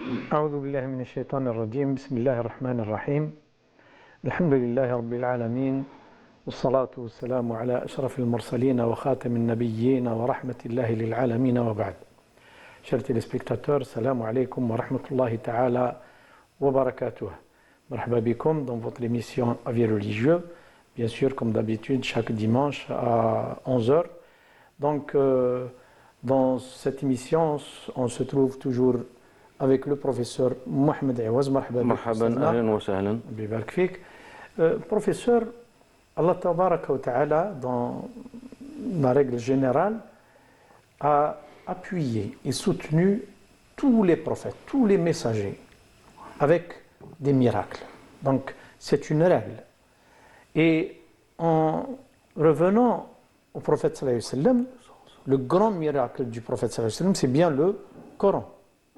أعوذ بالله من الشيطان الرجيم. بسم الله الرحمن الرحيم. الحمد لله رب العالمين، والصلاة والسلام على أشرف المرسلين وخاتم النبيين ورحمة الله للعالمين وبعد. Chers téléspectateurs, salam alaikum wa rahmatullahi ta'ala wa barakatuh. Marhaba bikum dans votre émission Avis religieux, bien sûr comme d'habitude chaque dimanche à 11h. Donc dans cette émission, on se trouve toujours avec le professeur Mohamed Awaz. Marhaban, ahlan wa sahlan. Bibarak fik. Professeur, Allah tabaraka wa ta'ala, dans la règle générale, a appuyé et soutenu tous les prophètes, tous les messagers, avec des miracles. Donc, c'est une règle. Et en revenant au prophète sallallahu alayhi wa sallam, le grand miracle du prophète sallallahu alayhi wa sallam, c'est bien le Coran.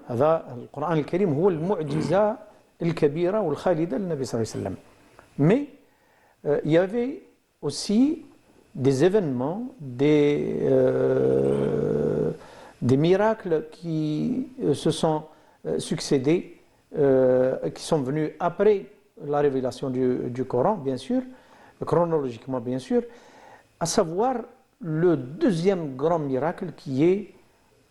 هذا القرآن الكريم هو المعجزة الكبيرة والخالدة للنبي صلى الله عليه وسلم. Mais il y avait aussi des événements, des miracles qui se sont succédés, qui sont venus après la révélation du Coran, bien sûr, chronologiquement bien sûr, à savoir le deuxième grand miracle qui est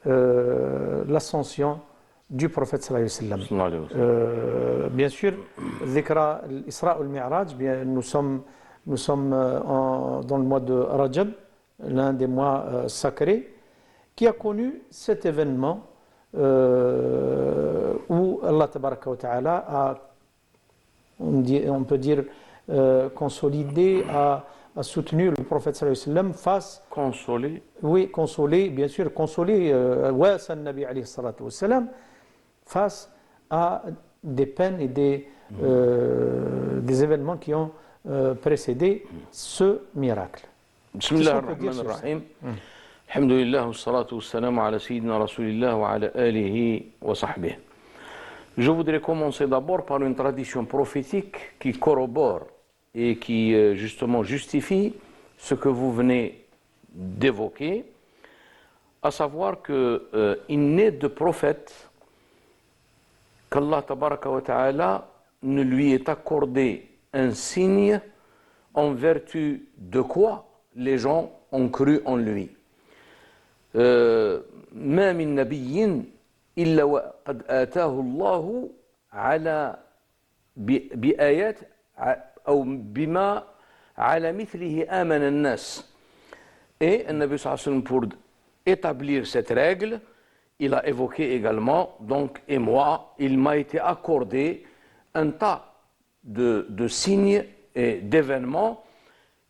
l'ascension du prophète sallallahu alayhi wa sallam. Bien sûr, Dhikra l'Isra ou le Mi'raj, nous sommes dans le mois de Rajab, l'un des mois sacrés, qui a connu cet événement où Allah tabaraka wa ta'ala a, on peut dire, consolidé, a soutenu le prophète sallallahu alayhi wa sallam face... Consolé. Oui, consolé, bien sûr, consolé, Wasa Nabi alayhi salatu wa sallam, face à des peines et des événements qui ont précédé ce miracle. Bismillah ar-Rahman ar-Rahim. Alhamdulillah, wa salatu wa salam ala sayyidina Rasulillah wa ala alihi wa sahbihi. Je voudrais commencer d'abord par une tradition prophétique qui corrobore et qui justement justifie ce que vous venez d'évoquer, à savoir qu'il n'est de prophète qu'Allah tabaraka wa ta'ala ne lui est accordé un signe en vertu de quoi les gens ont cru en lui. ما من نبي إلا وقد آتاه الله على بآيات أو بما على مثله آمن الناس. Et le Nabi sallallahu alayhi wa sallam, pour établir cette règle, il a évoqué également, donc, et moi, il m'a été accordé un tas de signes et d'événements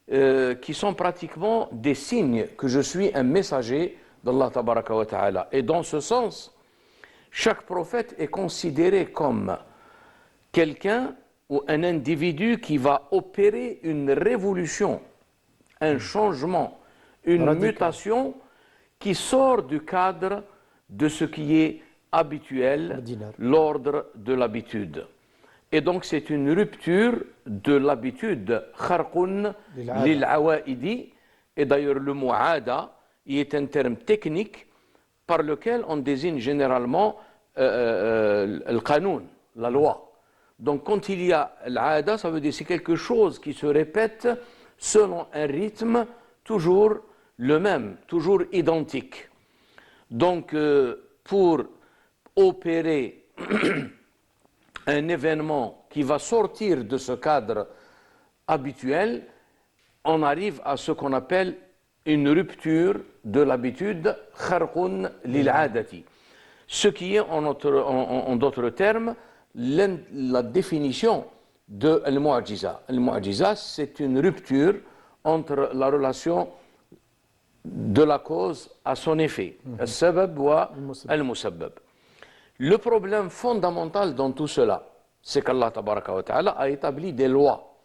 qui sont pratiquement des signes que je suis un messager d'Allah tabaraka wa ta'ala. Et dans ce sens, chaque prophète est considéré comme quelqu'un ou un individu qui va opérer une révolution, un changement, une mutation qui sort du cadre de ce qui est habituel, l'ordre de l'habitude. Et donc c'est une rupture de l'habitude, kharqun lil awaidi, et d'ailleurs le mot aada est un terme technique par lequel on désigne généralement le qanoun, la loi. Donc quand il y a l'aada, ça veut dire c'est quelque chose qui se répète selon un rythme toujours le même, toujours identique. Donc pour opérer un événement qui va sortir de ce cadre habituel, on arrive à ce qu'on appelle une rupture de l'habitude, kharqun lil adati. Ce qui est en d'autres termes la définition de al-mu'jiza. Al-mu'jiza, c'est une rupture entre la relation de la cause à son effet, al-sabab wa al-musabbab. Le problème fondamental dans tout cela, c'est qu'Allah tabaraka wa ta'ala a établi des lois.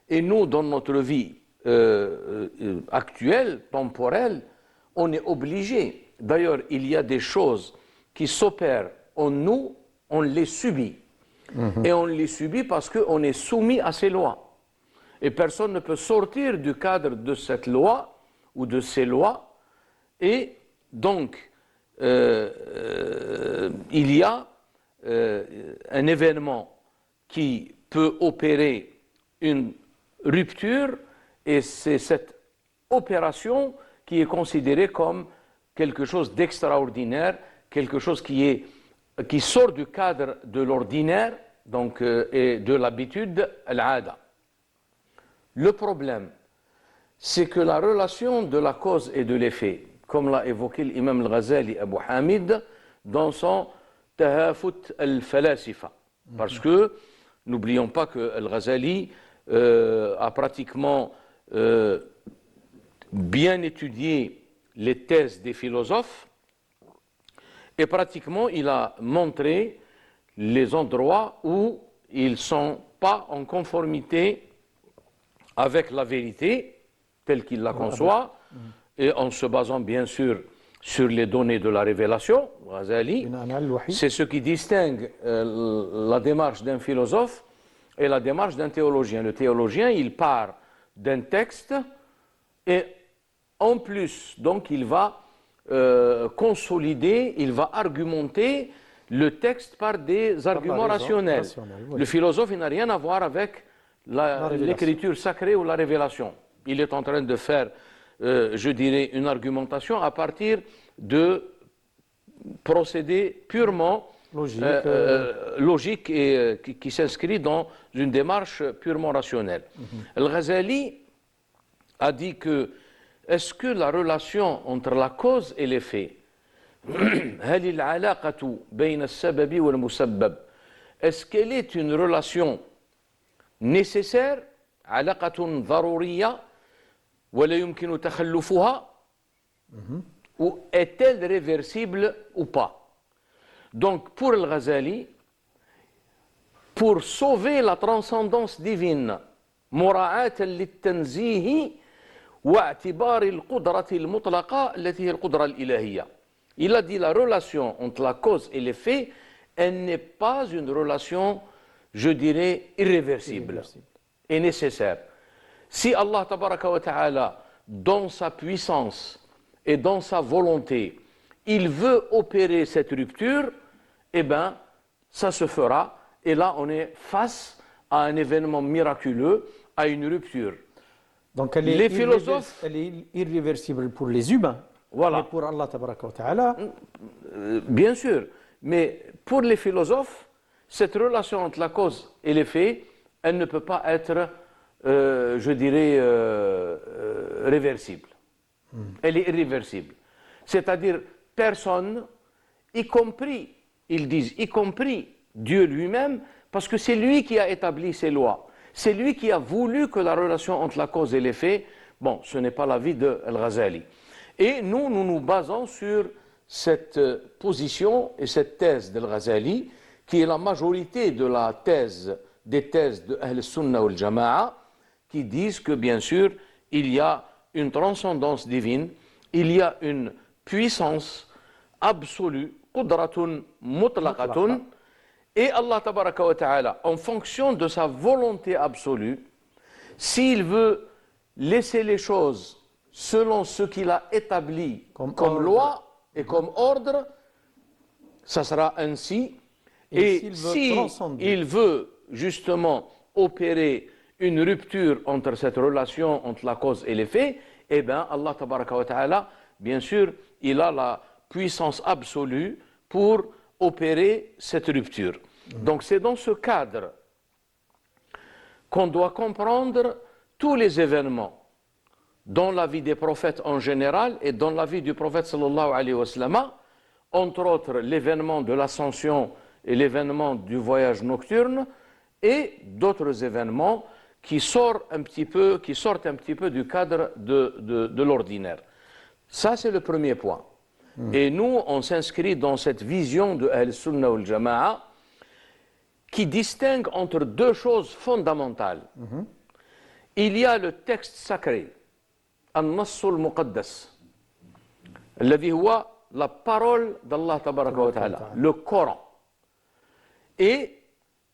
Et nous, dans notre vie actuelle, temporelle, on est obligé. D'ailleurs, il y a des choses qui s'opèrent en nous, on les subit. Et on les subit parce qu'on est soumis à ces lois. Et personne ne peut sortir du cadre de cette loi ou de ces lois. Et donc, il y a un événement qui peut opérer une rupture, et c'est cette opération qui est considérée comme quelque chose d'extraordinaire, quelque chose qui sort du cadre de l'ordinaire, donc, et de l'habitude, al-'ada. Le problème, c'est que la relation de la cause et de l'effet, comme l'a évoqué l'imam al-Ghazali Abu Hamid dans son Tahafut al-Falasifa, parce que n'oublions pas que al-Ghazali a pratiquement bien étudié les thèses des philosophes, et pratiquement il a montré les endroits où ils ne sont pas en conformité avec la vérité telle qu'il la conçoit, et en se basant bien sûr sur les données de la révélation. Ghazali, c'est ce qui distingue la démarche d'un philosophe et la démarche d'un théologien. Le théologien, il part d'un texte et en plus, donc, il va consolider, il va argumenter le texte par des arguments rationnels. Oui. Le philosophe, il n'a rien à voir avec l'écriture sacrée ou la révélation. Il est en train de faire, je dirais, une argumentation à partir de procédés purement logiques et qui s'inscrit dans une démarche purement rationnelle. Al-Ghazali a dit que est-ce que la relation entre la cause et l'effet, est-ce qu'elle est une relation nécessaire, ou est-elle réversible ou pas? Donc pour Al-Ghazali, pour sauver la transcendance divine, مراعاة للتنزيه واعتبار القدرة المطلقة التي هي القدرة الإلهية. Il a dit la relation entre la cause et l'effet, elle n'est pas une relation, je dirais, irréversible et nécessaire. Si Allah tabaraka wa ta'ala, dans sa puissance et dans sa volonté, il veut opérer cette rupture, eh bien, ça se fera. Et là, on est face à un événement miraculeux, à une rupture. Donc elle est irréversible pour les humains, voilà. Mais pour Allah tabaraka wa ta'ala. Bien sûr, mais pour les philosophes, cette relation entre la cause et l'effet, elle ne peut pas être, je dirais, réversible. Elle est irréversible. C'est-à-dire, personne, y compris, ils disent, y compris Dieu lui-même, parce que c'est lui qui a établi ces lois. C'est lui qui a voulu que la relation entre la cause et l'effet, bon, ce n'est pas l'avis de Al-Ghazali. Et nous nous basons sur cette position et cette thèse d'Al-Ghazali, qui est la majorité de la thèse, des thèses de Ahl-Sunnah wal Jama'a, qui disent que, bien sûr, il y a une transcendance divine, il y a une puissance absolue, qudratun mutlaqatun, et Allah tabaraka wa ta'ala, en fonction de sa volonté absolue, s'il veut laisser les choses selon ce qu'il a établi comme loi et comme ordre, ça sera ainsi. Et s'il veut justement opérer une rupture entre cette relation entre la cause et l'effet, eh bien Allah tabaraka wa ta'ala, bien sûr, il a la puissance absolue pour opérer cette rupture. Donc c'est dans ce cadre qu'on doit comprendre tous les événements dans la vie des prophètes en général et dans la vie du prophète sallallahu alayhi wa sallam, entre autres l'événement de l'ascension et l'événement du voyage nocturne et d'autres événements qui sortent un petit peu du cadre de l'ordinaire. Ça c'est le premier point. Et nous, on s'inscrit dans cette vision de Ahl-Sunnah wal Jama'a qui distingue entre deux choses fondamentales. Il y a le texte sacré, An-Nass al-Muqaddas, الذي هو la parole d'Allah tabaraka wa ta'ala, le Coran. Et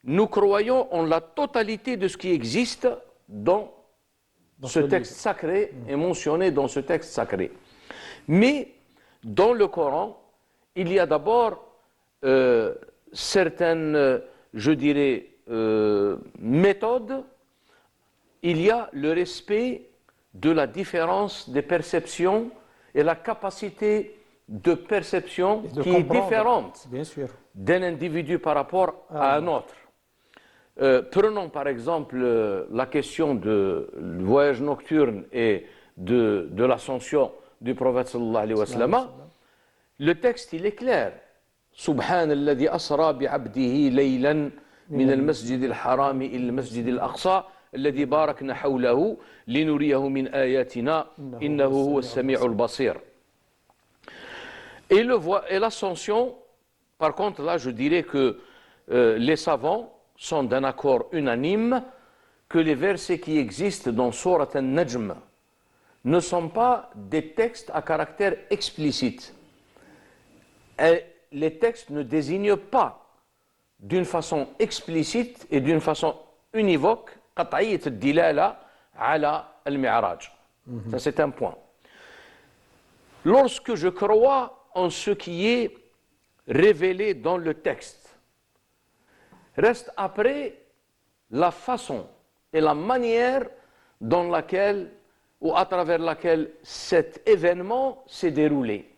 nous croyons en la totalité de ce qui existe dans ce texte sacré et mentionné dans ce texte sacré. Mais dans le Coran, il y a d'abord certaines, je dirais, méthodes, il y a le respect de la différence des perceptions et la capacité de perception Et de qui est comprendre, différente bien sûr. d'un individu par rapport à un autre. Prenons par exemple la question du voyage nocturne et de l'ascension du prophète sallallahu alayhi wa sallam. Le texte, il est clair. سبحان الذي أسرى بعبده ليلا من المسجد الحرام إلى المسجد الأقصى الذي باركنا حوله لنريه من آياتنا إنه هو السميع البصير. Et l'ascension, par contre, là, je dirais que les savants sont d'un accord unanime que les versets qui existent dans Surat al-Najm ne sont pas des textes à caractère explicite. Et les textes ne désignent pas d'une façon explicite et d'une façon univoque قطعية الدلالة على المعراج. Ça, c'est un point. Lorsque je crois en ce qui est révélé dans le texte, reste après la façon et la manière dans laquelle ou à travers laquelle cet événement s'est déroulé.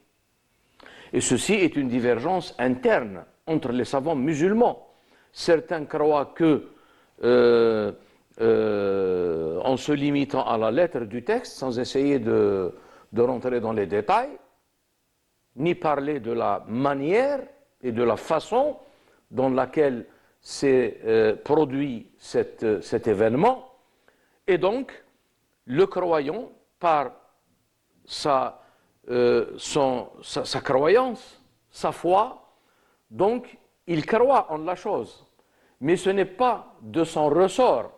Et ceci est une divergence interne entre les savants musulmans. Certains croient que en se limitant à la lettre du texte, sans essayer de rentrer dans les détails, ni parler de la manière et de la façon dans laquelle s'est produit cet événement. Et donc, le croyant, par sa croyance, sa foi, donc il croit en la chose. Mais ce n'est pas de son ressort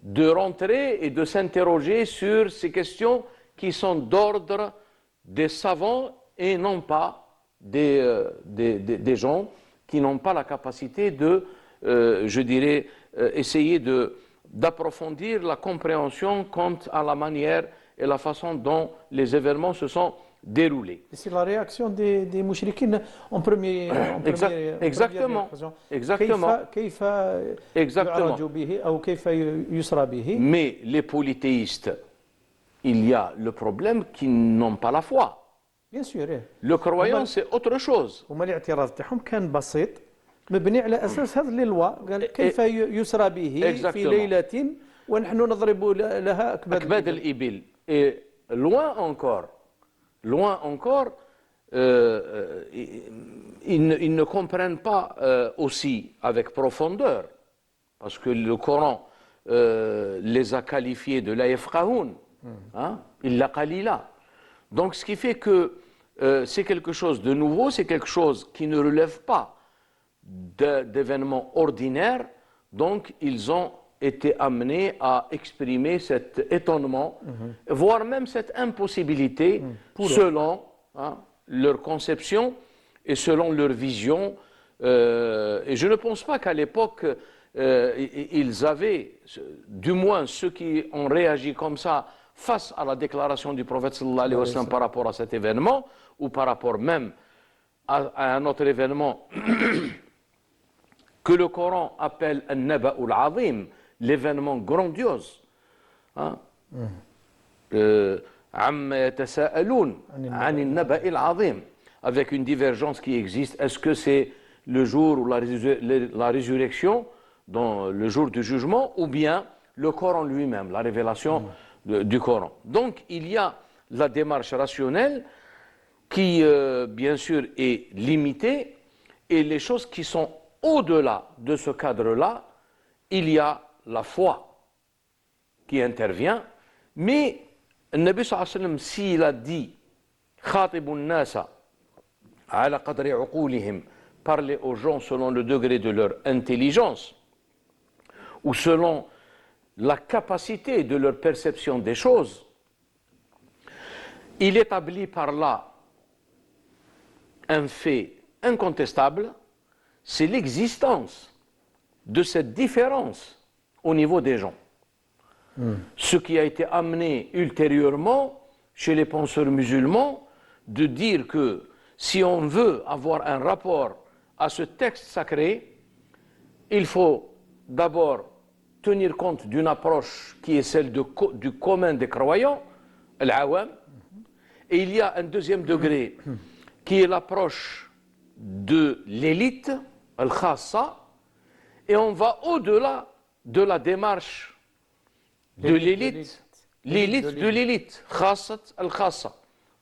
de rentrer et de s'interroger sur ces questions qui sont d'ordre des savants et non pas des gens qui n'ont pas la capacité de, je dirais, essayer d'approfondir la compréhension quant à la manière et la façon dont les événements se sont déroulés. C'est la réaction des mouchriquines en première Exactement. Exactement. Mais les polythéistes, il y a le problème qu'ils n'ont pas la foi. Bien sûr. Le croyant, c'est autre chose. هما الاعتراض تاعهم كان بسيط مبني على اساس هذه اللوا قال كيف يسرى به في ليله ونحن نضرب لها أكباد الإبل. Et loin encore, ils ne comprennent pas aussi avec profondeur, parce que le Coran les a qualifiés de la yafqahoun, illa qalila. Donc ce qui fait que c'est quelque chose de nouveau, c'est quelque chose qui ne relève pas d'événements ordinaires, donc ils ont été amenés à exprimer cet étonnement, voire même cette impossibilité, selon leur conception et selon leur vision. Et je ne pense pas qu'à l'époque, ils avaient, du moins ceux qui ont réagi comme ça face à la déclaration du prophète sallallahu alayhi wa sallam par rapport à cet événement, ou par rapport même à un autre événement que le Coran appelle An-Naba'ul Azim, l'événement grandiose. عَمَّ يَتَسَاءَلُونَ عَنِ النَّبَإِ الْعَظِيمِ, avec une divergence qui existe. Est-ce que c'est le jour ou la résurrection, dans le jour du jugement, ou bien le Coran lui-même, la révélation du Coran. Donc il y a la démarche rationnelle qui, bien sûr, est limitée, et les choses qui sont au-delà de ce cadre-là, il y a la foi qui intervient. Mais le Nabi sallallahu alayhi wa sallam, s'il a dit khatibun nasa ala qadri uqulihim, parler aux gens selon le degré de leur intelligence ou selon la capacité de leur perception des choses, il établit par là un fait incontestable, c'est l'existence de cette différence au niveau des gens. Ce qui a été amené ultérieurement chez les penseurs musulmans de dire que si on veut avoir un rapport à ce texte sacré, il faut d'abord tenir compte d'une approche qui est celle du commun des croyants, al-awam, et il y a un deuxième degré qui est l'approche de l'élite, al-khassa, et on va au-delà de la démarche de l'élite, l'élite de l'élite, khassat al-khassa.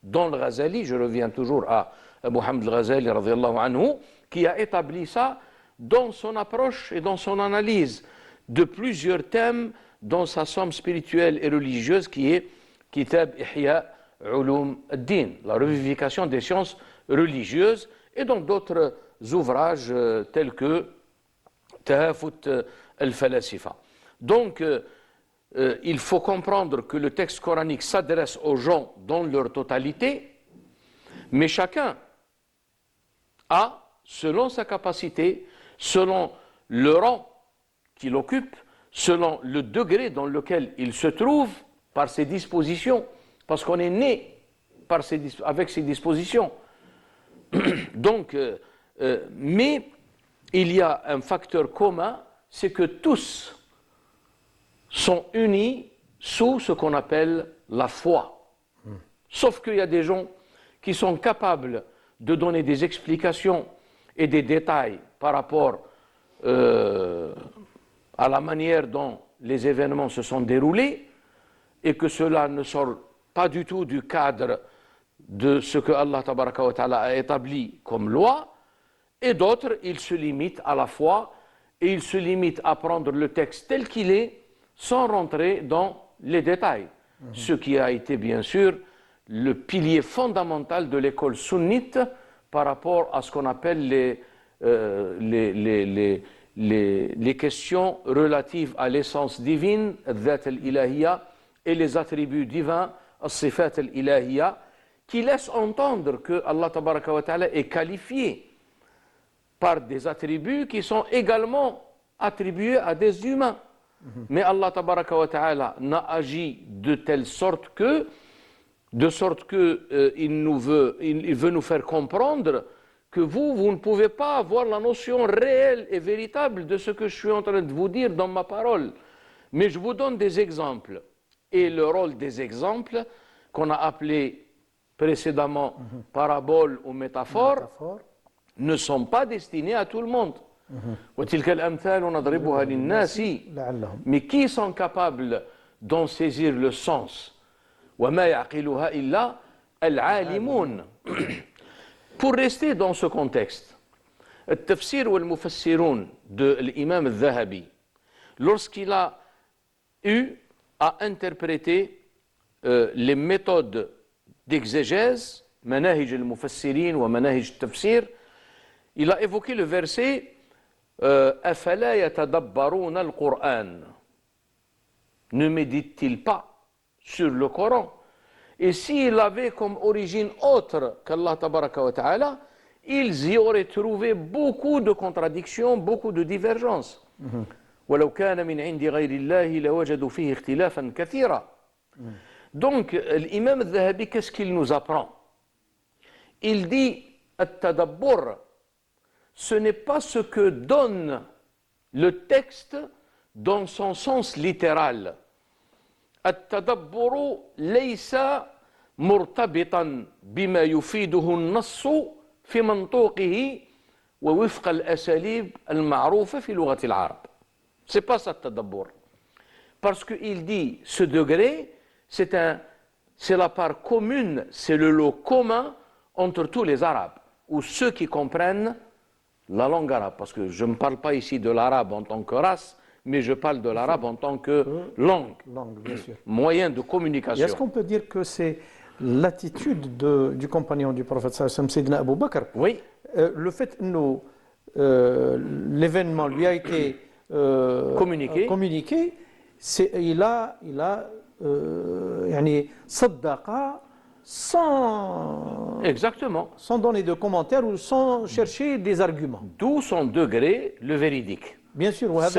Dans le Ghazali, je reviens toujours à Mohammed al-Ghazali, radiyallahu anhu, qui a établi ça dans son approche et dans son analyse de plusieurs thèmes dans sa somme spirituelle et religieuse qui est Kitab Ihya Ulum ad-Din, la revivification des sciences religieuses, et dans d'autres ouvrages tels que Tahafut al-Falasifa. Donc, il faut comprendre que le texte coranique s'adresse aux gens dans leur totalité, mais chacun a, selon sa capacité, selon le rang qu'il occupe, selon le degré dans lequel il se trouve, par ses dispositions, parce qu'on est né avec ses dispositions. Donc, mais il y a un facteur commun, c'est que tous sont unis sous ce qu'on appelle la foi. Sauf qu'il y a des gens qui sont capables de donner des explications et des détails par rapport à la manière dont les événements se sont déroulés et que cela ne sort pas du tout du cadre de ce que Allah tabaraka wa ta'ala a établi comme loi, et d'autres, ils se limitent à la foi et ils se limitent à prendre le texte tel qu'il est sans rentrer dans les détails. Ce qui a été bien sûr le pilier fondamental de l'école sunnite par rapport à ce qu'on appelle les questions relatives à l'essence divine, al-dhat al-ilahiyya, et les attributs divins, al-sifat al-ilahiyya, qui laissent entendre que Allah tabaraka wa ta'ala est qualifié par des attributs qui sont également attribués à des humains. Mais Allah tabaraka wa ta'ala n'a agi de telle sorte que, il veut nous faire comprendre que vous ne pouvez pas avoir la notion réelle et véritable de ce que je suis en train de vous dire dans ma parole. Mais je vous donne des exemples. Et le rôle des exemples, qu'on a appelé précédemment paraboles ou métaphores, ne sont pas destinés à tout le monde. وتلك الأمثال نضربها للناس mais qui sont capables d'en saisir le sens وما يعقلها إلا العالمون. Pour rester dans ce contexte, التفسير والمفسرون de l'imam al-Dhahabi, lorsqu'il a eu à interpréter les méthodes d'exégèse, manahij al-mufassirin wa manahij al-tafsir, il a évoqué le verset أفلا يتدبرون القرآن. Ne médite-t-il pas sur le Coran? Et s'il avait comme origine autre qu'Allah tabaraka wa ta'ala, ils y auraient trouvé beaucoup de contradictions, beaucoup de divergences. ولو كان من عند غير الله لوجدوا فيه اختلافا كثيرا. Donc l'imam al-Dhahabi, qu'est-ce qu'il nous apprend? Il dit التدبر, ce n'est pas ce que donne le texte dans son sens littéral. التدبر ليس مرتبطا بما يفيده النص في منطوقه ووفق الأساليب المعروفة في لغة العرب. C'est pas ça التدبر. Parce qu'il dit ce degré, c'est la part commune, c'est le lot commun entre tous les Arabes, ou ceux qui comprennent la langue arabe, parce que je ne parle pas ici de l'arabe en tant que race, mais je parle de l'arabe en tant que langue, bien sûr. Moyen de communication. Est-ce qu'on peut dire que c'est l'attitude du compagnon du prophète Sayyidina Abu Bakr? Oui. Le fait que l'événement lui a été communiqué, il a صدق sans donner de commentaires ou sans chercher des arguments. D'où son degré, le véridique. Bien sûr, voilà.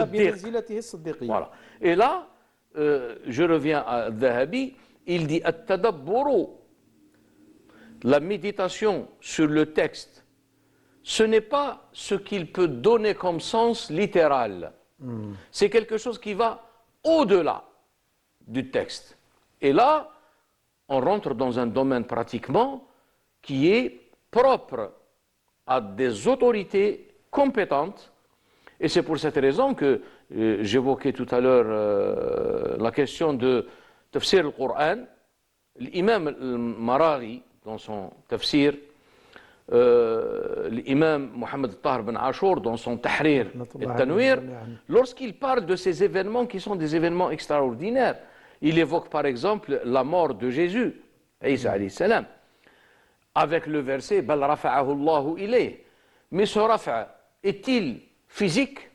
Et là, je reviens à Dhahabi, il dit التدبر, la méditation sur le texte ce n'est pas ce qu'il peut donner comme sens littéral. C'est quelque chose qui va au-delà du texte. Et là, on rentre dans un domaine pratiquement qui est propre à des autorités compétentes. Et c'est pour cette raison que j'évoquais tout à l'heure la question de tafsir al-Qur'an. L'imam al-Maraghi, dans son tafsir, l'imam Mohamed Tahir Ben Ashur, dans son Tahrir et Tanwir, lorsqu'il parle de ces événements qui sont des événements extraordinaires, il évoque par exemple la mort de Jésus, Isa alayhi salam, avec le verset Bal rafa'ahu Allahu ilayh. Mais ce rafa' est-il physique?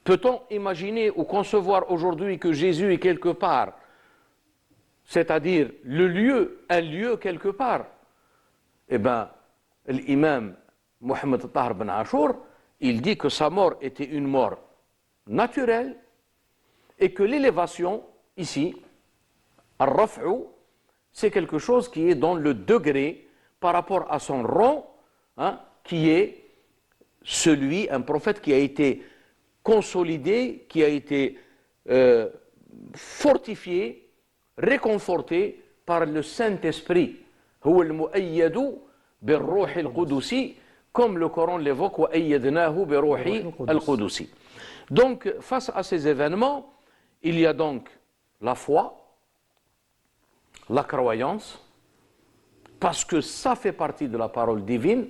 Peut-on imaginer ou concevoir aujourd'hui que Jésus est quelque part, c'est-à-dire le lieu, un lieu quelque part? Eh bien, l'imam Mohamed Tahir Ben Ashur, il dit que sa mort était une mort naturelle et que l'élévation, ici, al-raf'u, c'est quelque chose qui est dans le degré par rapport à son rang, hein, qui est celui, un prophète qui a été consolidé, qui a été fortifié, réconforté par le Saint-Esprit. هو المؤيد بالروح القدسي comme le Coran l'évoque وأيدناه بروح القدسي. Donc face à ces événements, il y a donc la foi, la croyance, parce que ça fait partie de la parole divine.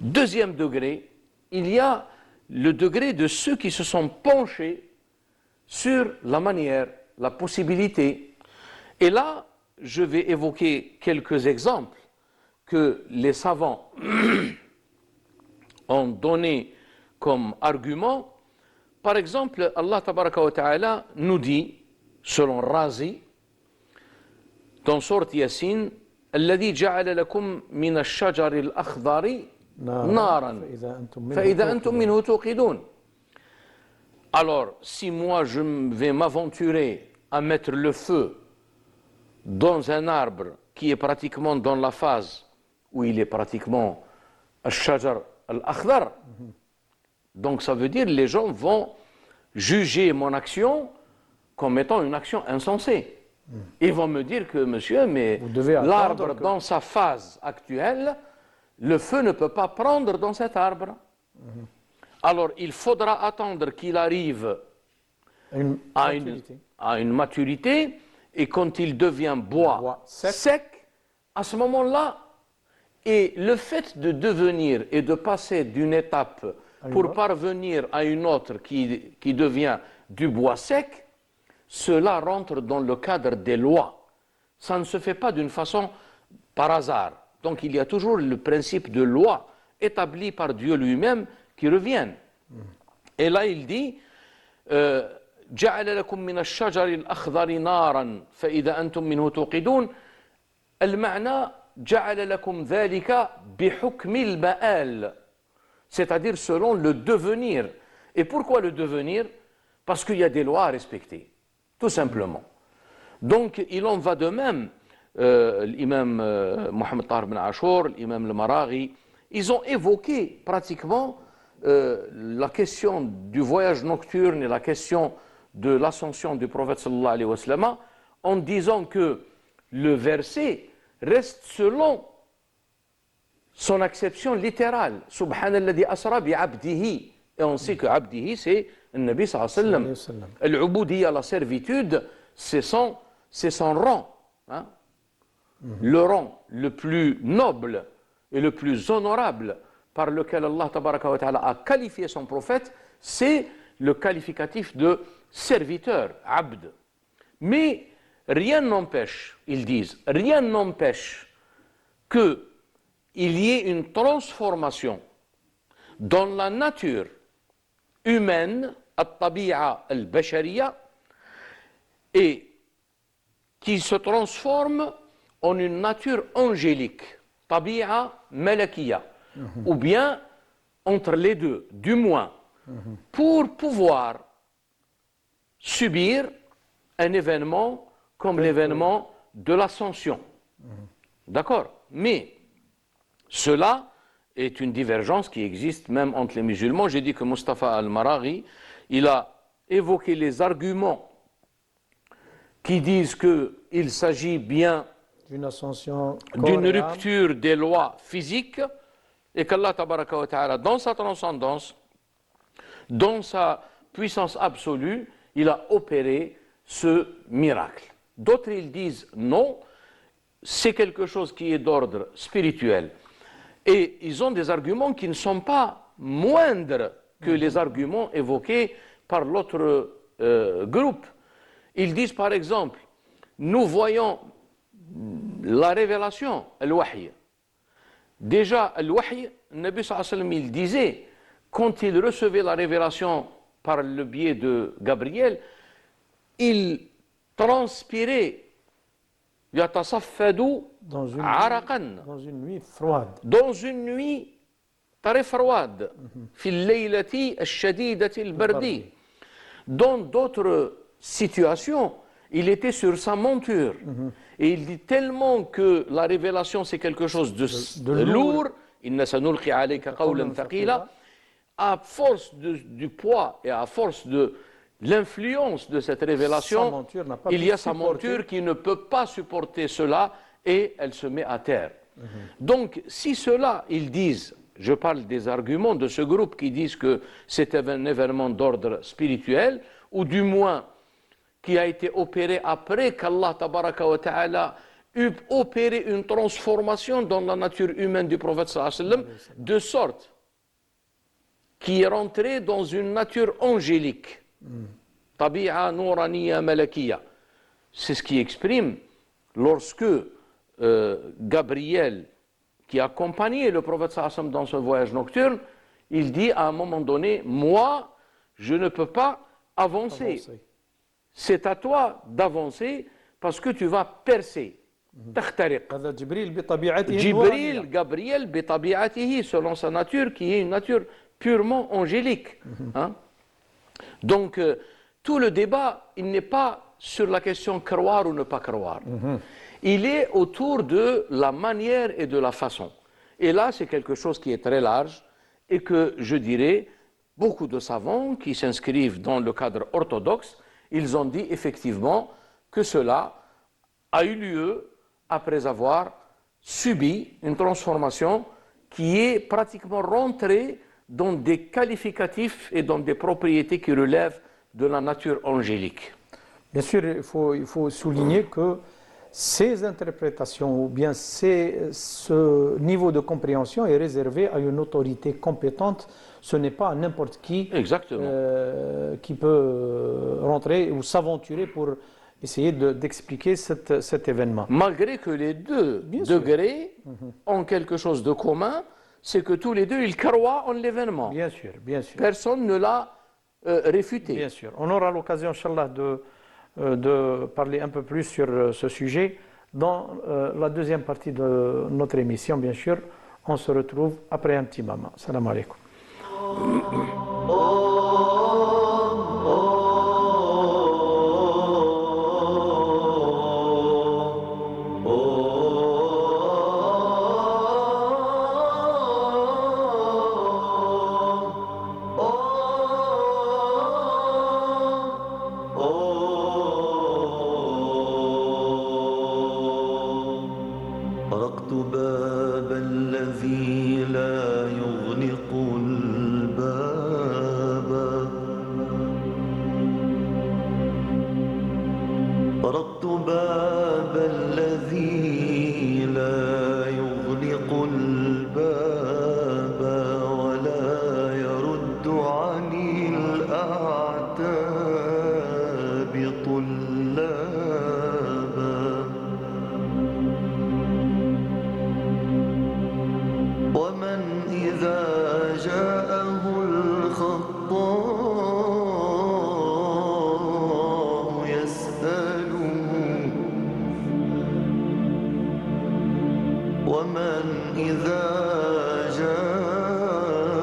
Deuxième degré, il y a le degré de ceux qui se sont penchés sur la manière, la possibilité. Et là, je vais évoquer quelques exemples que les savants ont donnés comme argument. Par exemple, Allah Tabaraka wa Ta'ala nous dit, selon Razi, dans sourate Yasin, الذي جعل لكم من الشجر الأخضر نارا فإذا أنتم منه توقدون. Alors, si moi je vais m'aventurer à mettre le feu dans un arbre qui est pratiquement dans la phase où il est pratiquement al-shajar al-akhdar, donc ça veut dire que les gens vont juger mon action comme étant une action insensée. Ils vont me dire que, monsieur, mais l'arbre dans sa phase actuelle, le feu ne peut pas prendre dans cet arbre. Alors il faudra attendre qu'il arrive à une maturité, et quand il devient bois sec, à ce moment-là, et le fait de devenir et de passer d'une étape pour parvenir à une autre qui devient du bois sec, cela rentre dans le cadre des lois. Ça ne se fait pas d'une façon par hasard. Donc il y a toujours le principe de loi établi par Dieu lui-même qui revient. Et là il dit جعل لكم من الشجر الأخضر نارا فإذا أنتم منه توقدون. المعنى جعل لكم ذلك بحكم المآل, c'est-à-dire selon le devenir. Et pourquoi le devenir? Parce qu'il y a des lois à respecter, tout simplement. Donc il en va de même, l'imam Mohamed Tahir Ben Ashur, l'imam al-Maraghi, ils ont évoqué pratiquement la question du voyage nocturne et la question de l'ascension du prophète sallallahu alayhi wa sallam, en disant que le verset reste selon son acception littérale. Subhanalladhi asra bi abdihi. Et on sait que abdihi, c'est le Nabi sallallahu alayhi wa sallam. Al-ubudiyya, la servitude, c'est son rang. Hein? Le rang le plus noble et le plus honorable par lequel Allah tabaraka wa ta'ala a qualifié son prophète, c'est le qualificatif de serviteur, abd. Mais rien n'empêche, ils disent, rien n'empêche qu'il y ait une transformation dans la nature humaine, at-tabi'a al-bashariya, et qui se transforme en une nature angélique, tabi'a malakiya, ou bien entre les deux, du moins, pour pouvoir subir un événement comme l'événement de l'ascension. D'accord? Mais cela est une divergence qui existe même entre les musulmans. J'ai dit que Mustafa al-Maraghi, il a évoqué les arguments qui disent qu'il s'agit bien D'une ascension d'une corps et âme. rupture des lois physiques et qu'Allah tabaraka wa ta'ala, dans sa transcendance, dans sa puissance absolue, il a opéré ce miracle. D'autres, ils disent non, c'est quelque chose qui est d'ordre spirituel. Et ils ont des arguments qui ne sont pas moindres que les arguments évoqués par l'autre groupe. Ils disent par exemple, nous voyons la révélation, al-wahy. Déjà, al-wahy, le Nabi sallallahu alayhi wa sallam, il disait, quand il recevait la révélation par le biais de Gabriel, il transpirait yatasaffadu araqan. Dans une nuit froide. Dans une nuit très froide, في الليلة الشديدة البرد. Dans d'autres situations, il était sur sa monture. Et il dit tellement que la révélation c'est quelque chose de lourd, إن سنلقي عليك قولا ثقيلا, à force du poids et à force de l'influence de cette révélation, il y a sa monture qui ne peut pas supporter cela et elle se met à terre. Donc, si cela, ils disent, je parle des arguments de ce groupe qui disent que c'est un événement d'ordre spirituel, ou du moins qui a été opéré après qu'Allah tabaraka wa ta'ala eut opéré une transformation dans la nature humaine du prophète sallallahu alayhi wa sallam, de sorte qui est rentré dans une nature angélique. Tabi'a nouraniya malakiya. C'est ce qui exprime lorsque Gabriel, qui accompagnait le prophète sallallahu alayhi wa sallam dans ce voyage nocturne, il dit à un moment donné, moi, je ne peux pas avancer. C'est à toi d'avancer parce que tu vas percer. تخترق. هذا جبريل بطبيعته Jibril, Gabriel, bitabi'atihi, selon sa nature, qui est une nature purement angélique. Hein? Donc, tout le débat, il n'est pas sur la question croire ou ne pas croire. Il est autour de la manière et de la façon. Et là, c'est quelque chose qui est très large et que, je dirais, beaucoup de savants qui s'inscrivent dans le cadre orthodoxe, ils ont dit effectivement que cela a eu lieu après avoir subi une transformation qui est pratiquement rentrée dans des qualificatifs et dans des propriétés qui relèvent de la nature angélique. Bien sûr, il faut souligner que ces interprétations ou bien ce niveau de compréhension est réservé à une autorité compétente. Ce n'est pas n'importe qui qui peut rentrer ou s'aventurer pour essayer d'expliquer cet événement. Malgré que les deux degrés ont quelque chose de commun, c'est que tous les deux, ils croient en l'événement. Bien sûr, bien sûr. Personne ne l'a réfuté. Bien sûr. On aura l'occasion, Inch'Allah, de parler un peu plus sur ce sujet dans la deuxième partie de notre émission, bien sûr. On se retrouve après un petit moment. Salam alaikum. طرقت باب الذي لا يغلق الباب طرقت باب الذي لا يغلق الباب ولا يرد عن الأعتاب طلابا ومن إذا جاءه الخطاء يسأله ومن إذا جاءه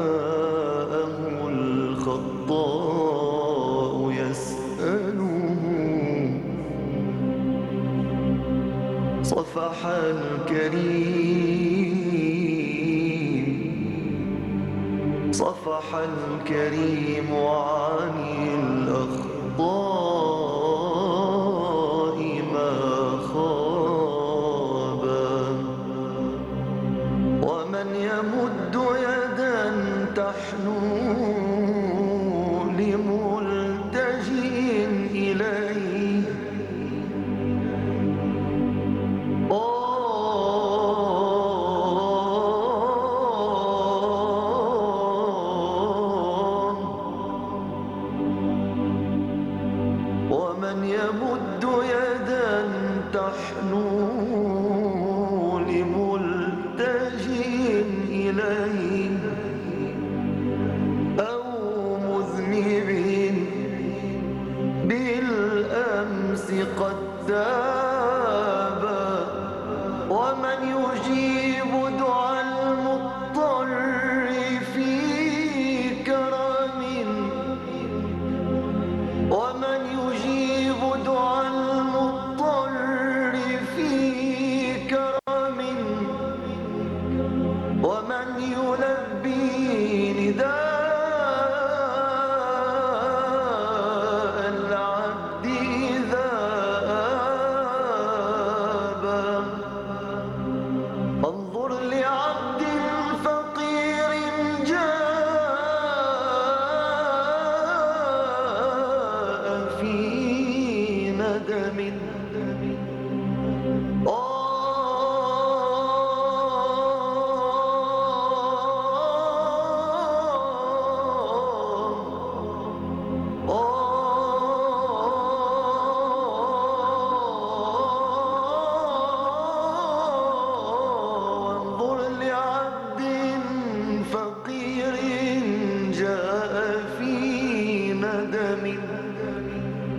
الخطاء يسأله صفح الكريم صفح الكريم عن الأخطاء ما خابا ومن يمد يدا تحنو لملتجئ إليه ومن يمد يدا تحنو لملتجئ إليه أو مذنب بالأمس قد تاب ومن يجيب دعاء المضطر في كرم ومن يجيب دعاء المضطر في كرم ومن يلبي نداء العبد إذا آبى انظر لعبد فقير جاء في ندم وانظر لعبد فقير جاء في ندم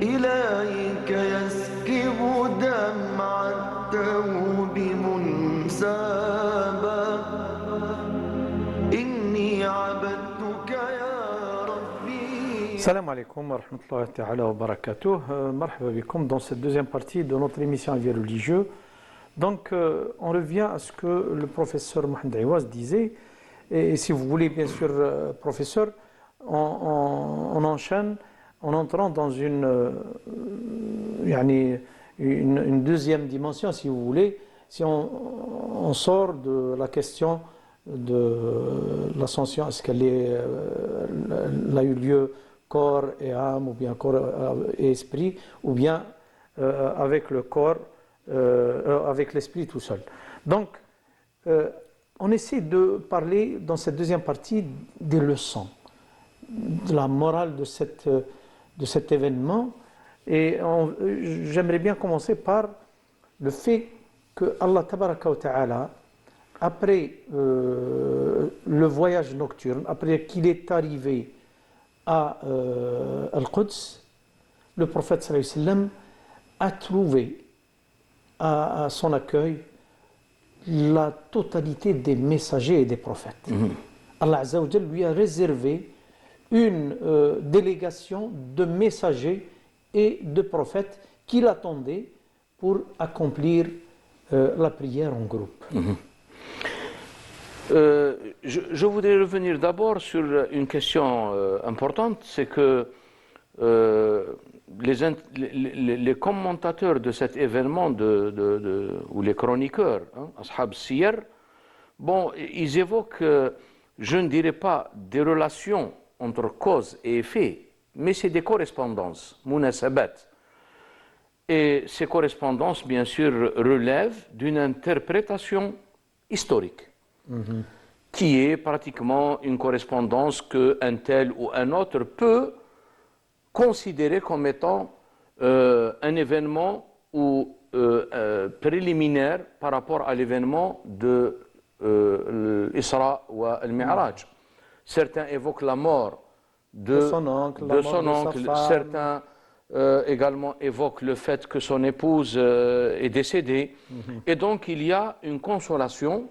إليك يسكب دمع التوب منسابا إني عبدتك يا ربي. Salam alaikum wa rahmatullahi ta'ala wa barakatuh. Marhaba bikum dans cette deuxième partie de notre émission Avis religieux. Donc, on revient à ce que le professeur Mohamed Aiwaz disait. Et si vous voulez, bien sûr, professeur, on enchaîne en entrant dans une deuxième dimension, si vous voulez. Si on sort de la question de l'ascension, est-ce qu'elle a eu lieu corps et âme, ou bien corps et esprit, ou bien avec le corps, avec l'esprit tout seul. Donc, on essaie de parler dans cette deuxième partie des leçons, de la morale de cet événement. Et j'aimerais bien commencer par le fait que Allah Tabaraka wa Ta'ala, après le voyage nocturne, après qu'il est arrivé à Al-Quds, le prophète sallallahu alayhi wa sallam a trouvé à son accueil la totalité des messagers et des prophètes. Allah Azza wa Jal lui a réservé une délégation de messagers et de prophètes qui l'attendaient pour accomplir la prière en groupe. Je voudrais revenir d'abord sur une question importante, c'est que les commentateurs de cet événement, ou les chroniqueurs, Ashab Siyar, bon, ils évoquent, je ne dirais pas des relations entre cause et effet, mais c'est des correspondances, munasabat. Et ces correspondances, bien sûr, relèvent d'une interprétation historique, qui est pratiquement une correspondance qu'un tel ou un autre peut considérer comme étant un événement ou préliminaire par rapport à l'événement de l'Isra ou al-Mi'raj. Certains évoquent la mort de son oncle, certains également évoquent le fait que son épouse est décédée. Et donc il y a une consolation.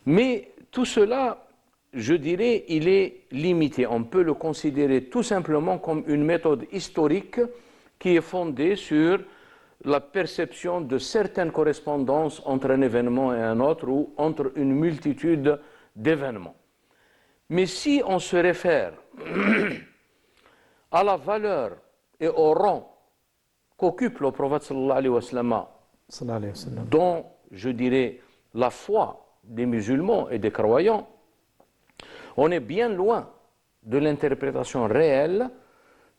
Mais tout cela, je dirais, il est limité. On peut le considérer tout simplement comme une méthode historique qui est fondée sur la perception de certaines correspondances entre un événement et un autre ou entre une multitude d'événements. Mais si on se réfère à la valeur et au rang qu'occupe le prophète sallallahu alayhi wa sallam, sallallahu alayhi wa sallam. dont, je dirais, la foi des musulmans et des croyants, on est bien loin de l'interprétation réelle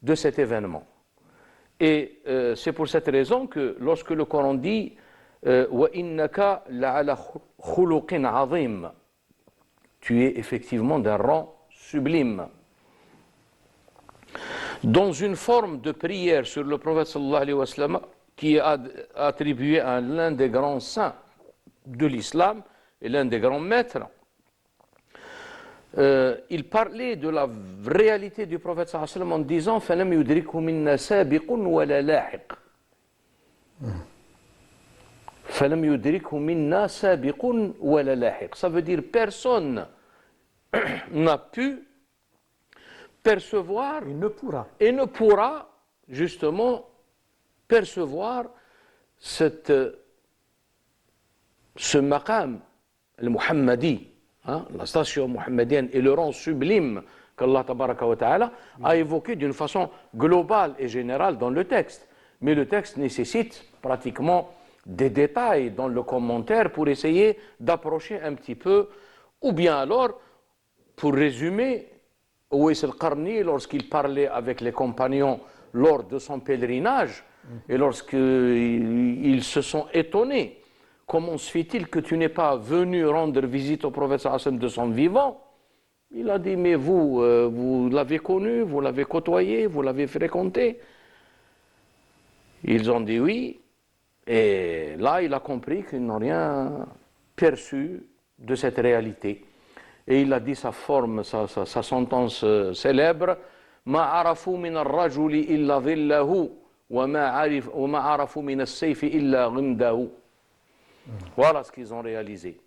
de cet événement. Et c'est pour cette raison que lorsque le Coran dit وَإِنَّكَ لَعَلَى خُلُقٍ عَظِيمٍ, tu es effectivement d'un rang sublime. Dans une forme de prière sur le prophète sallallahu alayhi wa sallam, qui est attribuée à l'un des grands saints de l'islam et l'un des grands maîtres, il parlait de la réalité du prophète sallallahu alayhi wa sallam en disant فَلَمْ يُدْرِكْهُ مِنَّا سَابِقٌ وَلَا لَاحِقٌ. فَلَمْ يُدْرِكْهُ مِنَّا سَابِقٌ وَلَا لَاحِقٌ. Ça veut dire personne n'a pu percevoir Il ne pourra. et ne pourra justement percevoir ce maqam al-Muhammadi, hein, la station muhammadienne et le rang sublime qu'Allah tabaraka wa ta'ala a évoqué d'une façon globale et générale dans le texte. Mais le texte nécessite pratiquement des détails dans le commentaire pour essayer d'approcher un petit peu, ou bien alors, pour résumer, Uwais al-Qarni, lorsqu'il parlait avec les compagnons lors de son pèlerinage, et lorsqu'ils se sont étonnés, comment se fait-il que tu n'es pas venu rendre visite au prophète sallallahu alayhi wa sallam de son vivant? Il a dit, mais vous, vous l'avez connu, vous l'avez côtoyé, vous l'avez fréquenté. Ils ont dit oui, et là il a compris qu'ils n'ont rien perçu de cette réalité. Et il a dit sa sentence célèbre, ما عرفوا من الرجل إلا ظله وما عرفوا من السيف إلا غمده. Voilà ce qu'ils ont réalisé.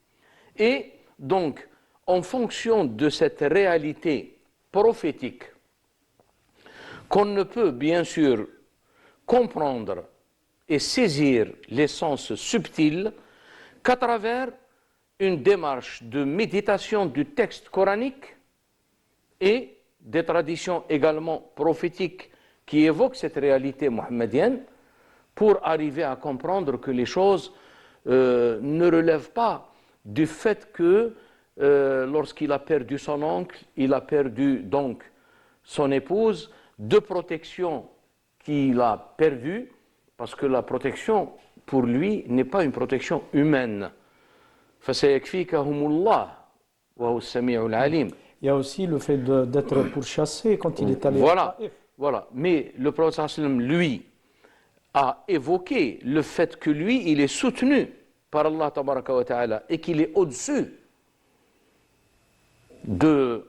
Et donc, en fonction de cette réalité prophétique, qu'on ne peut bien sûr comprendre et saisir l'essence subtile qu'à travers une démarche de méditation du texte coranique et des traditions également prophétiques qui évoquent cette réalité mohammedienne pour arriver à comprendre que les choses ne relèvent pas du fait que lorsqu'il a perdu son oncle, il a perdu donc son épouse, deux protections qu'il a perdues, parce que la protection pour lui n'est pas une protection humaine. فَسَيَكْفِيكَهُمُ اللَّهُ وَهُوَ السَّمِيعُ الْعَلِيمُ. Il y a aussi le fait d'être pourchassé quand il est allé Voilà, à Taïf. voilà. Mais le prophète sallam, lui, a évoqué le fait que lui, il est soutenu par Allah tabaraka wa ta'ala et qu'il est au-dessus de,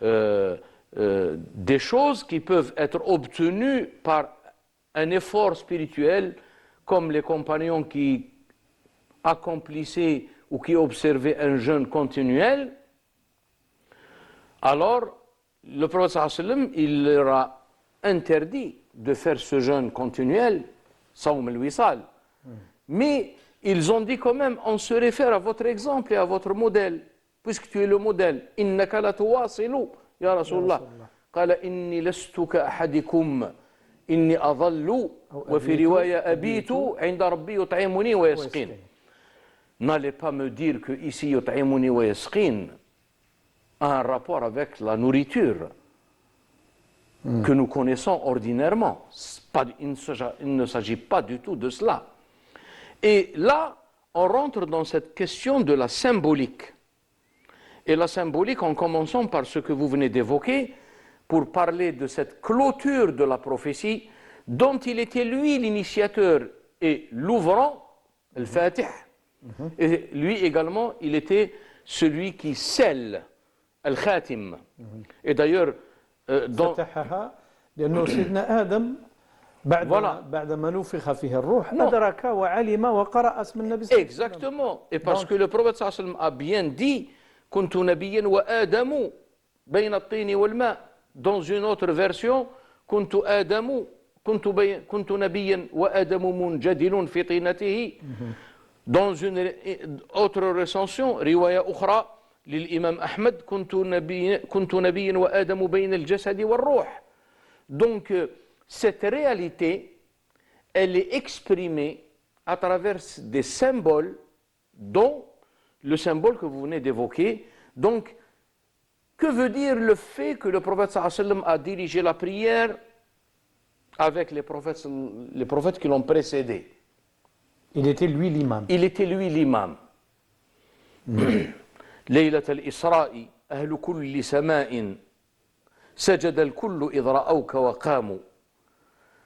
des choses qui peuvent être obtenues par un effort spirituel, comme les compagnons qui accomplissaient ou qui observaient un jeûne continuel. Alors, le prophète sallam, il leur a interdit de faire ce jeûne continuel, Sawm al-Wisal. Mais ils ont dit quand même, on se réfère à votre exemple et à votre modèle, puisque tu es le modèle. Innaka la tuwasilu, ya Rasulullah. Qala inni lastu ka ahadikum, inni adallu, wa fi riwaya abitu, inda rabbi yut'imuni wa yasqin. N'allez pas me dire que ici yut'imuni wa yasqin a un rapport avec la nourriture que nous connaissons ordinairement. Il ne s'agit pas du tout de cela. Et là, on rentre dans cette question de la symbolique. Et la symbolique, en commençant par ce que vous venez d'évoquer, pour parler de cette clôture de la prophétie, dont il était lui l'initiateur et l'ouvrant, le Fatih. Et lui également, il était celui qui scelle, al-Khatim. Et d'ailleurs, dans... فتحها لأنه سيدنا آدم بعدما نفخ فيه الروح أدرك وعلم وقرأ اسم النبي صلى الله عليه وسلم. Exactement. Et parce que le prophète sallallahu alayhi wa sallam a bien dit كنت نبيا وآدم بين الطين والماء. Dans une autre version, كنت نبيا وآدم منجدل في طينته. Dans une autre recension, رواية أخرى, للإمام أحمد كنت نبيا وآدم بين الجسد والروح. Donc cette réalité, elle est exprimée à travers des symboles, dont le symbole que vous venez d'évoquer. Donc, que veut dire le fait que le prophète sallallahu alayhi wa sallam a dirigé la prière avec les prophètes qui l'ont précédé? Il était lui l'imam. Il était lui l'imam. ليلة الإسراء أهل كل سماء سجد الكل إذ رأوك وقاموا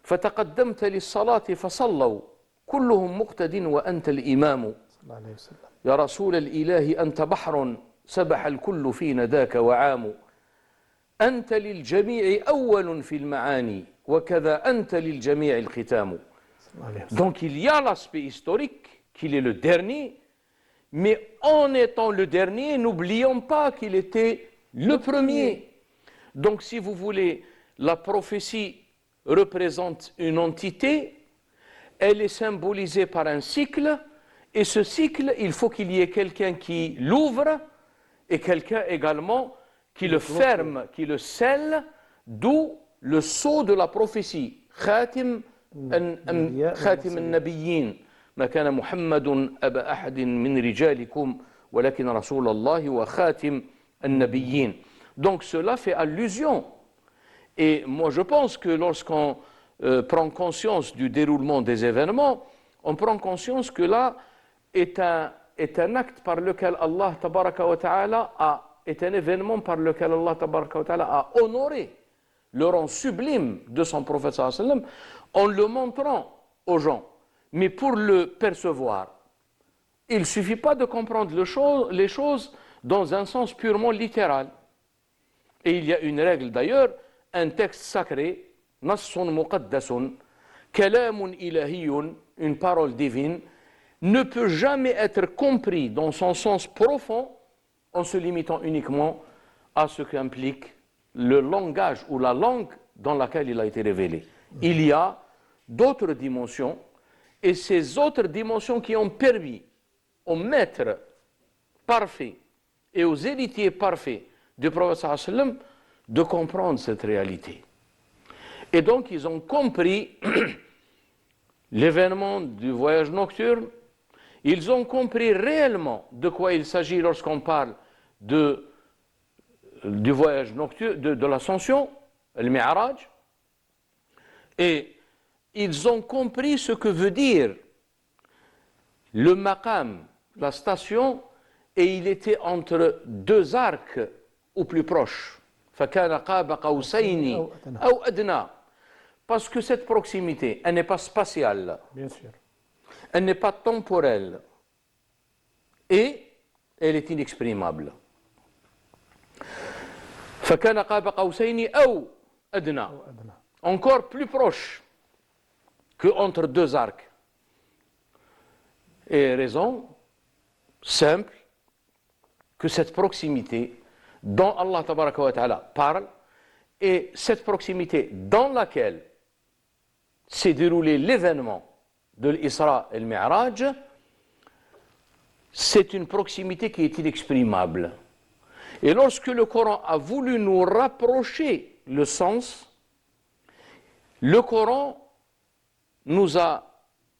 فتقدمت للصلاة فصلوا كلهم مقتد وأنت الإمام صلى الله عليه وسلم. يا رسول الإله أنت بحر سبح الكل في نداك وعام أنت للجميع أول في المعاني وكذا أنت للجميع الختام. Donc il y a l'aspect historique qu'il est le dernier, mais en étant le dernier, n'oublions pas qu'il était le premier. Donc si vous voulez, la prophétie représente une entité, elle est symbolisée par un cycle, et ce cycle, il faut qu'il y ait quelqu'un qui l'ouvre et quelqu'un également qui le ferme, qui le scelle, d'où le sceau de la prophétie. خاتم النبيين ما كان محمد أبا أحد من رجالكم ولكن رسول الله وخاتم النبيين. Donc cela fait allusion. Et moi je pense que lorsqu'on prend conscience du déroulement des événements, on prend conscience que là est un acte par lequel Allah tabaraka wa ta'ala est un événement par lequel Allah tabaraka wa ta'ala a honoré le rang sublime de son prophète sallallahu alayhi wa sallam en le montrant aux gens. Mais pour le percevoir, il ne suffit pas de comprendre les choses dans un sens purement littéral. Et il y a une règle d'ailleurs, un texte sacré, nassun muqaddasun, kalamun ilahiyun, une parole divine, ne peut jamais être compris dans son sens profond en se limitant uniquement à ce qu'implique le langage ou la langue dans laquelle il a été révélé. Il y a d'autres dimensions, et ces autres dimensions qui ont permis aux maîtres parfaits et aux héritiers parfaits du prophète sallallahu alayhi wa sallam de comprendre cette réalité. Et donc ils ont compris l'événement du voyage nocturne, ils ont compris réellement de quoi il s'agit lorsqu'on parle du voyage nocturne, de l'ascension, le Mi'raj, et ils ont compris ce que veut dire le maqam, la station, et il était entre deux arcs au plus proche. فَكَانَ قَابَ قَوْسَيْنِ أَوْ أَدْنَى. Parce que cette proximité, elle n'est pas spatiale, Bien sûr. elle n'est pas temporelle, et elle est inexprimable. فَكَانَ قَابَ قَوْسَيْنِ أَوْ أَدْنَى. Encore plus proche qu'entre deux arcs. Et raison simple que cette proximité dont Allah tabaraka wa ta'ala parle, et cette proximité dans laquelle s'est déroulé l'événement de l'Isra et le Mi'raj, c'est une proximité qui est inexprimable. Et lorsque le Coran a voulu nous rapprocher le sens, le Coran nous a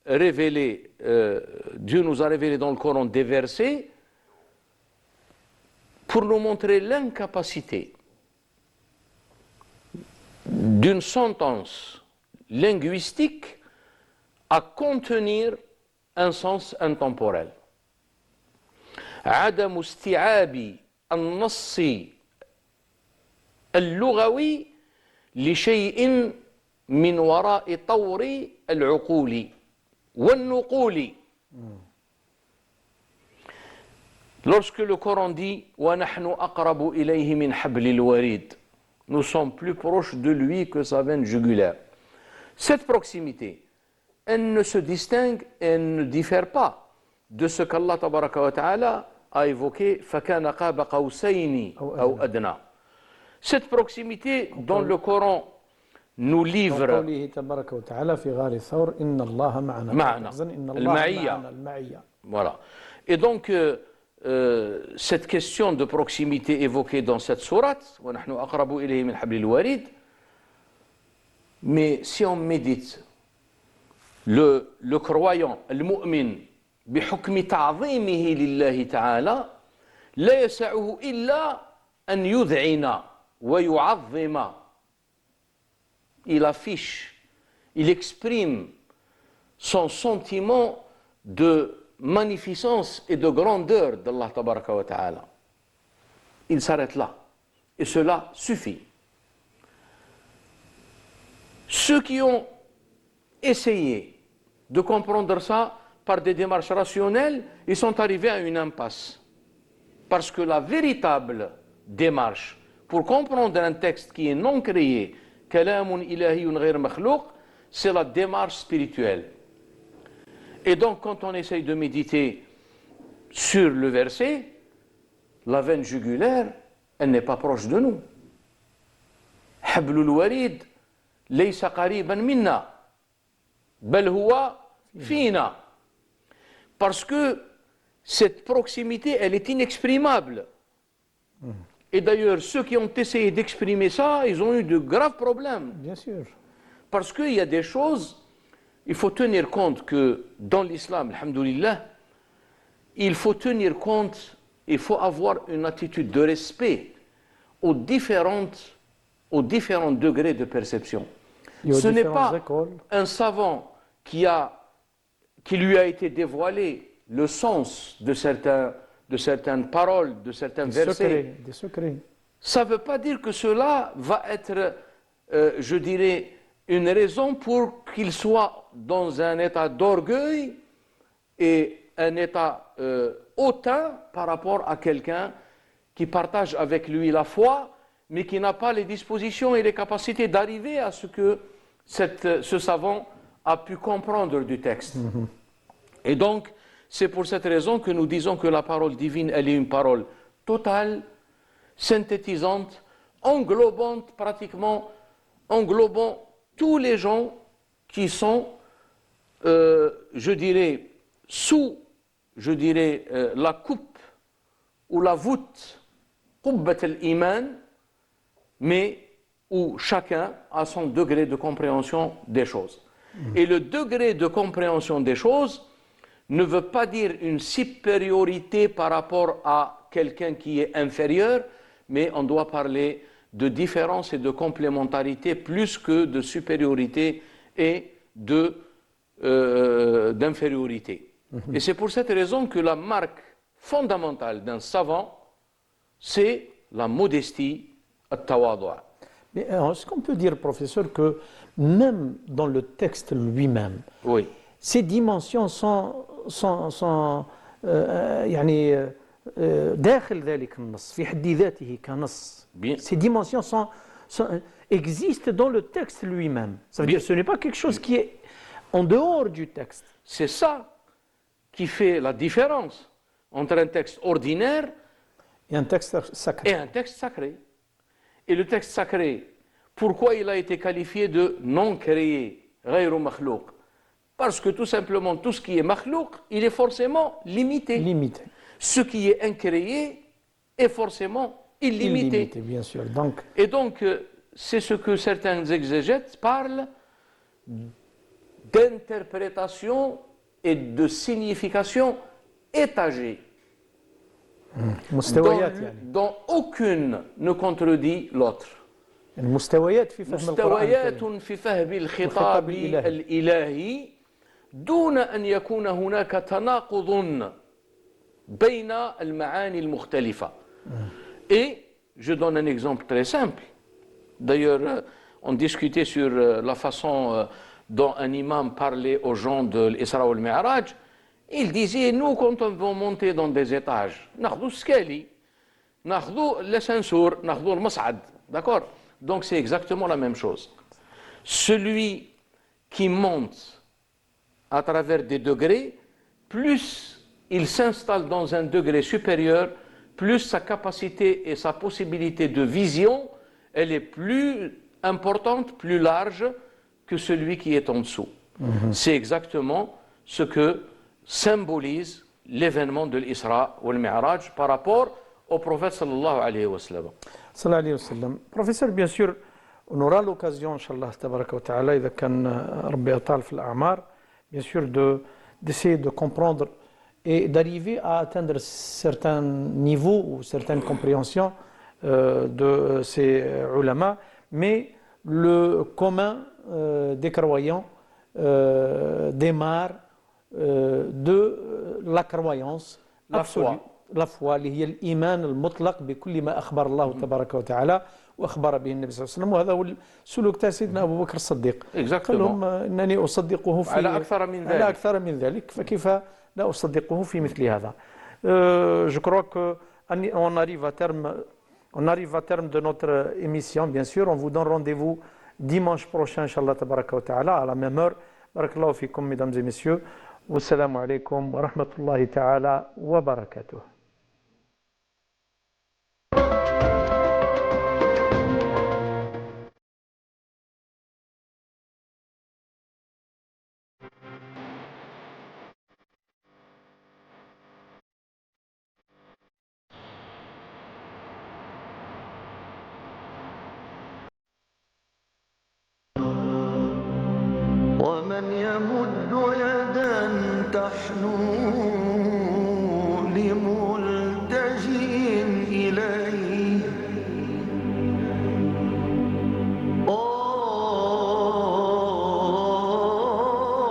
révélé, Dieu nous a révélé dans le Coran des versets pour nous montrer l'incapacité d'une sentence linguistique à contenir un sens intemporel. عدم استيعاب النص اللغوي لشيء من وراء طور العقول والنقول. Lorsque le Coran dit وَنَحْنُ أَقْرَبُ إِلَيْهِ مِنْ حَبْلِ الْوَرِيدِ, nous sommes plus proches de lui que sa veine jugulaire. Cette proximité, elle ne se distingue et elle ne diffère pas de ce qu'Allah tabaraka wa ta'ala a évoqué فَكَانَ قَابَ قَوْسَيْنِ أَوْ أَدْنَى. Cette proximité dont le Coran nous livre قوله تبارك وتعالى في غار ثور إن الله معنا. معنا. إن الله المعية. معنا. المعية. Voilà. Et donc cette question de proximité évoquée dans cette sourate, وَنَحْنُ أَقْرَبُ إِلَيْهِ مِنْ حَبْلِ الْوَرِيدِ, mais si on médite, le croyant, le mu'min, بحكم تعظيمه لله تعالى لا يسعه إلا أن يذعن ويعظم. Il affiche, il exprime son sentiment de magnificence et de grandeur d'Allah tabaraka wa ta'ala. Il s'arrête là. Et cela suffit. Ceux qui ont essayé de comprendre ça par des démarches rationnelles, ils sont arrivés à une impasse. Parce que la véritable démarche pour comprendre un texte qui est non créé, kalamun ilahiyyun ghayr makhlouq, c'est la démarche spirituelle. Et donc, quand on essaye de méditer sur le verset, la veine jugulaire, elle n'est pas proche de nous. Hablul warid laysa qariban minna, bal huwa fina. Parce que cette proximité, elle est inexprimable. Et d'ailleurs, ceux qui ont essayé d'exprimer ça, ils ont eu de graves problèmes. Bien sûr. Parce qu'il y a des choses, il faut tenir compte que dans l'islam, alhamdoulilah, il faut tenir compte, il faut avoir une attitude de respect aux différents degrés de perception. Ce n'est pas un savant qui lui a été dévoilé le sens de certaines paroles, de certains versets. Des secrets. Ça ne veut pas dire que cela va être, je dirais, une raison pour qu'il soit dans un état d'orgueil et un état hautain par rapport à quelqu'un qui partage avec lui la foi, mais qui n'a pas les dispositions et les capacités d'arriver à ce que ce savant a pu comprendre du texte. Et donc, c'est pour cette raison que nous disons que la parole divine, elle est une parole totale, synthétisante, englobante pratiquement, englobant tous les gens qui sont, je dirais, sous, la coupe ou la voûte, qubbat al-iman, mais où chacun a son degré de compréhension des choses. Et le degré de compréhension des choses ne veut pas dire une supériorité par rapport à quelqu'un qui est inférieur, mais on doit parler de différence et de complémentarité plus que de supériorité et d'infériorité. Et c'est pour cette raison que la marque fondamentale d'un savant, c'est la modestie, at-tawadu'. Mais est-ce qu'on peut dire, professeur, que même dans le texte lui-même, Oui. ces dimensions sont يعني داخل ذلك النص في حد ذاته كنص. Bien. Ces dimensions existent dans le texte lui-même. Ça veut dire que ce n'est pas quelque chose qui est en dehors du texte. C'est ça qui fait la différence entre un texte ordinaire Et un texte sacré. et un texte sacré. Et le texte sacré, pourquoi il a été qualifié de non créé, غير مخلوق? Parce que tout simplement, tout ce qui est makhlouk, il est forcément limité. Limité. Ce qui est incréé est forcément illimité. Illimité, bien sûr. Donc, Et donc, c'est ce que certains exégètes parlent d'interprétation et de signification étagée, مستويات يعني. dont aucune ne contredit l'autre. المستويات في فهم القرآن مستويات الكريم. في فهم الخطاب الخطاب الإلهي. الإلهي دون أن يكون هناك تناقض بين المعاني المختلفة. Et je donne un exemple très simple. D'ailleurs, on discutait sur la façon dont un imam parlait aux gens de l'Isra ou le Mi'raj. Il disait, nous, quand on va monter dans des étages, ناخذوا السكالي, ناخذوا l'ascenseur, ناخذوا المصعد. D'accord? Donc c'est exactement la même chose. Celui qui monte à travers des degrés, plus il s'installe dans un degré supérieur, plus sa capacité et sa possibilité de vision, elle est plus importante, plus large que celui qui est en dessous. C'est exactement ce que symbolise l'événement de l'Isra ou le Mi'raj par rapport au prophète sallallahu alayhi wa sallam. Sallallahu alayhi wa sallam. Professeur, bien sûr, on aura l'occasion, Inch'Allah, tabaraka wa ta'ala, إذا كان ربي أطال في الأعمار, bien sûr, d'essayer de comprendre et d'arriver à atteindre certains niveaux ou certaines compréhensions de ces ulama, mais le commun des croyants démarre de la croyance La absolue. foi. La foi اللي هي الإيمان المطلق بكل ما أخبر الله تبارك وتعالى وأخبر به النبي صلى الله عليه وسلم, وهذا هو السلوك تاع سيدنا أبو بكر الصديق. قال لهم إنني أصدقه في على أكثر من ذلك. على أكثر من ذلك, فكيف لا أصدقه في مثل هذا. Je crois que on arrive à terme de notre émission, bien sûr. On vous donne rendez-vous dimanche prochain, Inch'Allah tabaraka wa ta'ala, à la même heure. Barakallahu fikum, mesdames et messieurs. Wassalamu alaikum wa rahmatullahi ta'ala wa barakatuh. ومن يمد يدا تحنو